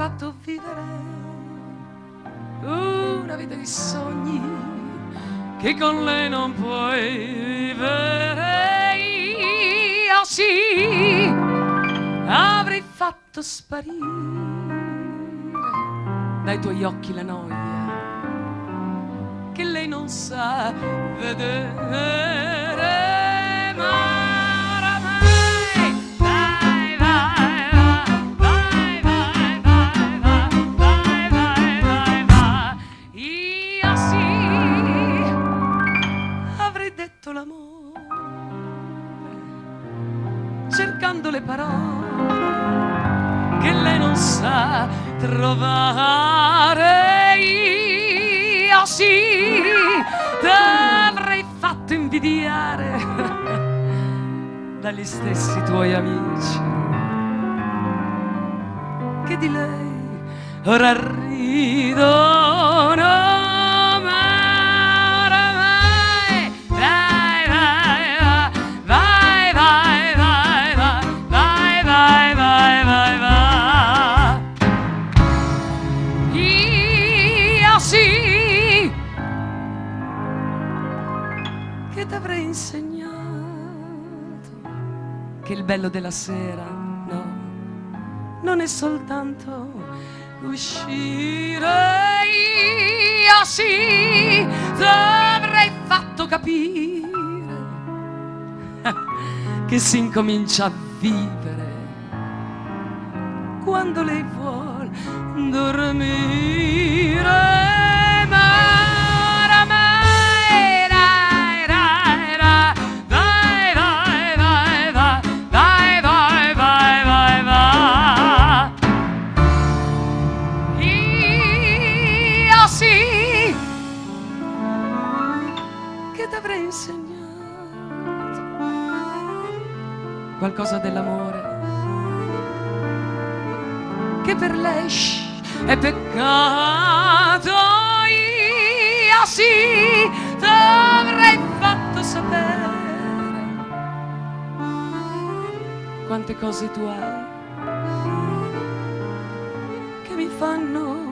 fatto vivere una vita di sogni che con lei non puoi vivere. Io sì, avrei fatto sparire dai tuoi occhi la noia che lei non sa vedere, ma oramai vai, vai, vai, vai, vai, vai, vai, vai, vai. Io sì avrei detto l'amore cercando le parole che lei non sa trovare. Io sì t'avrei fatto invidiare dagli stessi tuoi amici che di lei ora ridono. Ma oramai vai, vai, vai, vai, vai, vai, vai, vai, vai, vai. Io sì che t'avrei insegnato che il bello della sera, no, non è soltanto uscire. Io sì t'avrei fatto capire che si incomincia a vivere quando lei vuol dormire. T'avrei insegnato qualcosa dell'amore che per lei è peccato. Io sì t'avrei fatto sapere quante cose tu hai che mi fanno